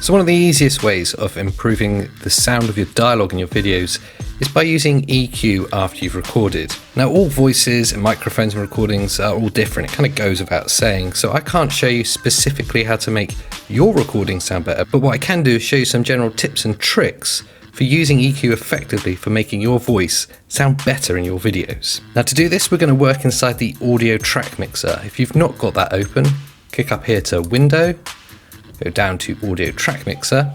So one of the easiest ways of improving the sound of your dialogue in your videos is by using EQ after you've recorded. Now all voices and microphones and recordings are all different, it kind of goes without saying, so I can't show you specifically how to make your recording sound better, but what I can do is show you some general tips and tricks for using EQ effectively for making your voice sound better in your videos. Now to do this, we're going to work inside the audio track mixer. If you've not got that open, click up here to Window, go down to Audio Track Mixer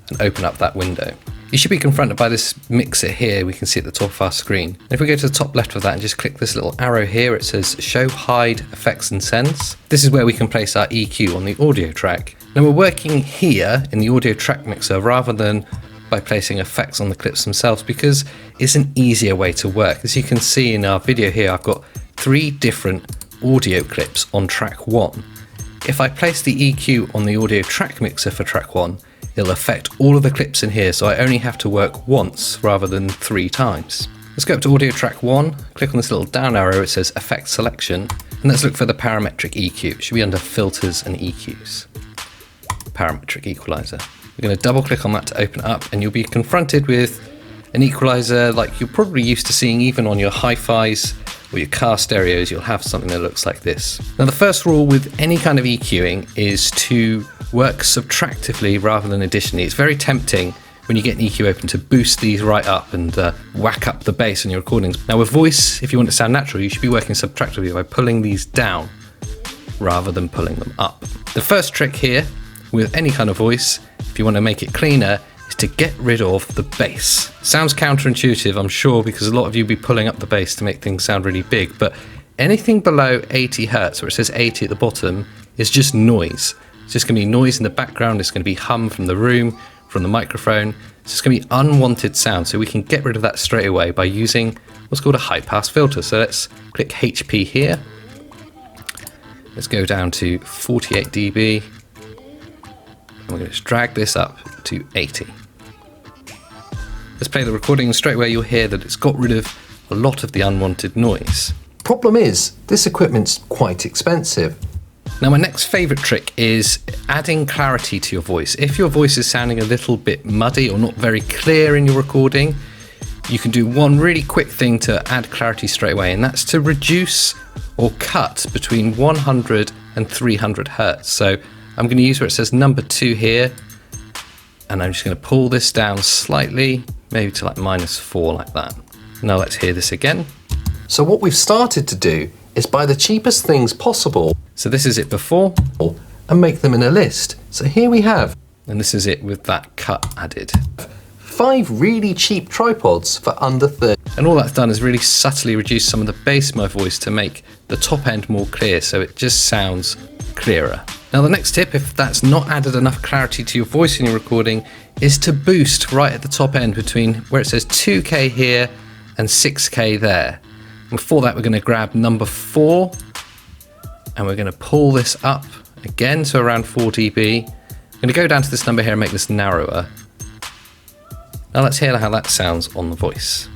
and open up that window. You should be confronted by this mixer here, we can see at the top of our screen. And if we go to the top left of that and just click this little arrow here, it says Show, Hide, Effects and Sends. This is where we can place our EQ on the audio track. Now we're working here in the audio track mixer rather than by placing effects on the clips themselves because it's an easier way to work. As you can see in our video here, I've got 3 different audio clips on track 1. If I place the EQ on the audio track mixer for track 1, it'll affect all of the clips in here, so I only have to work once rather than 3 times. Let's go up to audio track 1, click on this little down arrow, it says Effect Selection, and let's look for the parametric EQ. It should be under Filters and EQs. Parametric Equalizer. We're going to double click on that to open it up, and you'll be confronted with an equalizer like you're probably used to seeing even on your hi-fis or your car stereos. You'll have something that looks like this. Now the first rule with any kind of EQing is to work subtractively rather than additionally. It's very tempting when you get an EQ open to boost these right up and whack up the bass on your recordings. Now with voice, if you want it to sound natural, you should be working subtractively by pulling these down rather than pulling them up. The first trick here with any kind of voice, if you want to make it cleaner, is to get rid of the bass. Sounds counterintuitive, I'm sure, because a lot of you will be pulling up the bass to make things sound really big, but anything below 80 Hertz, where it says 80 at the bottom, is just noise. It's just going to be noise in the background, it's going to be hum from the room, from the microphone. It's just going to be unwanted sound, so we can get rid of that straight away by using what's called a high pass filter. So let's click HP here. Let's go down to 48 dB. And we're going to just drag this up to 80. Let's play the recording, and straight away you'll hear that it's got rid of a lot of the unwanted noise. Problem is, this equipment's quite expensive. Now my next favourite trick is adding clarity to your voice. If your voice is sounding a little bit muddy or not very clear in your recording, you can do one really quick thing to add clarity straight away, and that's to reduce or cut between 100 and 300 Hertz. So I'm going to use where it says number 2 here, and I'm just going to pull this down slightly, maybe to like -4 like that. Now let's hear this again. So what we've started to do is buy the cheapest things possible. So this is it before, and make them in a list. So here we have, and this is it with that cut added. 5 really cheap tripods for under 30. And all that's done is really subtly reduce some of the bass in my voice to make the top end more clear, so it just sounds clearer. Now the next tip, if that's not added enough clarity to your voice in your recording, is to boost right at the top end between where it says 2K here and 6K there. And for that we're going to grab number 4 and we're going to pull this up again to around 4 dB. I'm going to go down to this number here and make this narrower. Now let's hear how that sounds on the voice.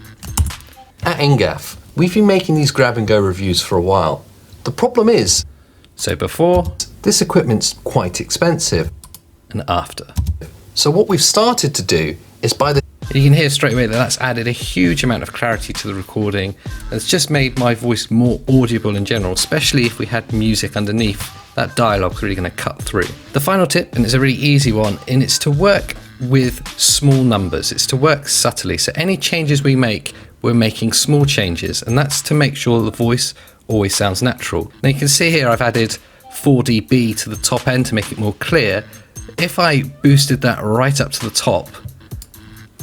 At Engaf, we've been making these grab and go reviews for a while. The problem is, so before, this equipment's quite expensive. And after. So what we've started to do is buy the... You can hear straight away that that's added a huge amount of clarity to the recording, and it's just made my voice more audible in general, especially if we had music underneath. That dialogue's really going to cut through. The final tip, and it's a really easy one, and it's to work with small numbers. It's to work subtly. So any changes we make, we're making small changes, and that's to make sure the voice always sounds natural. Now you can see here I've added 4 dB to the top end to make it more clear. If I boosted that right up to the top,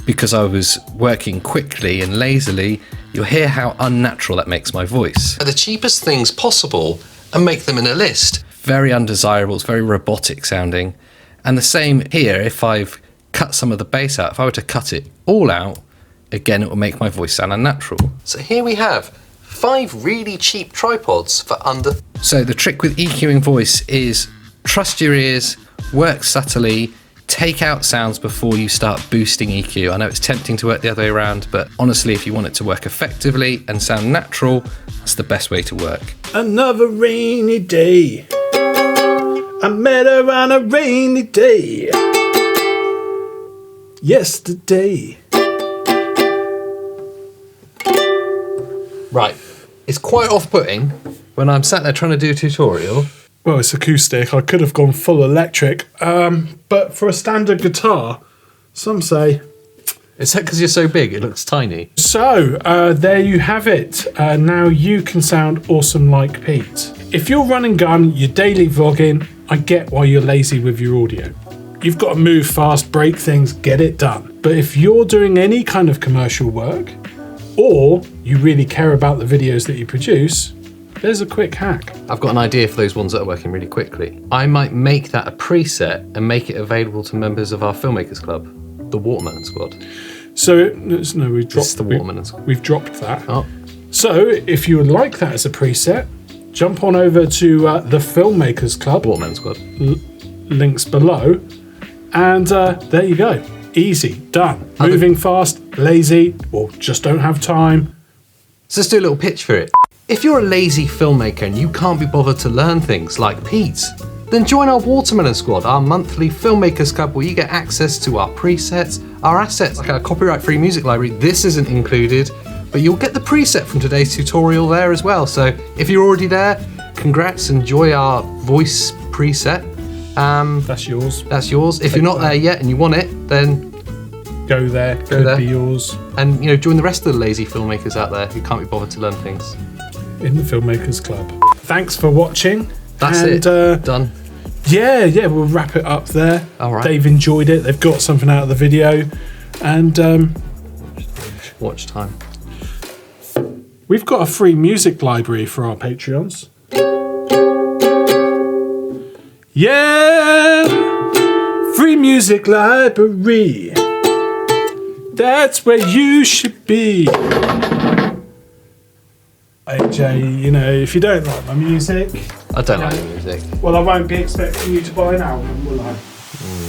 because I was working quickly and lazily, you'll hear how unnatural that makes my voice. The cheapest things possible and make them in a list. Very undesirable, it's very robotic sounding. And the same here, if I've cut some of the bass out, if I were to cut it all out, again it will make my voice sound unnatural. So here we have 5 really cheap tripods for under... So the trick with EQing voice is trust your ears, work subtly, take out sounds before you start boosting EQ. I know it's tempting to work the other way around, but honestly, if you want it to work effectively and sound natural, that's the best way to work. Another rainy day. I met her on a rainy day. Yesterday. Right. It's quite off-putting when I'm sat there trying to do a tutorial. Well, it's acoustic. I could have gone full electric. But for a standard guitar, some say... Is that because you're so big, it looks tiny? So, there you have it. Now you can sound awesome like Pete. If you're run and gun, you're daily vlogging, I get why you're lazy with your audio. You've got to move fast, break things, get it done. But if you're doing any kind of commercial work, or you really care about the videos that you produce, there's a quick hack. I've got an idea for those ones that are working really quickly. I might make that a preset and make it available to members of our Filmmakers Club, the Watermelon Squad. So, no, we've dropped It's the Watermelon Squad. We've dropped that. Oh. So, if you would like that as a preset, jump on over to the Filmmakers Club. Watermelon Squad. Links below. And there you go. Easy, done. Moving fast, lazy, or just don't have time. So let's do a little pitch for it. If you're a lazy filmmaker and you can't be bothered to learn things like Pete, then join our Watermelon Squad, our monthly Filmmakers Club, where you get access to our presets, our assets, like our copyright-free music library. This isn't included, but you'll get the preset from today's tutorial there as well. So if you're already there, congrats, enjoy our voice preset. That's yours. That's yours. If you're not there yet and you want it, then Go there. Go Could there. be yours. And join the rest of the lazy filmmakers out there who can't be bothered to learn things. In the Filmmakers Club. Thanks for watching. That's it. Done. Yeah, we'll wrap it up there. All right. They've enjoyed it. They've got something out of the video. And Watch time. we've got a free music library for our Patreons. Yeah! Free music library. That's where you should be. AJ, if you don't like my music, I don't like the music. well, I won't be expecting you to buy an album, will I?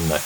No.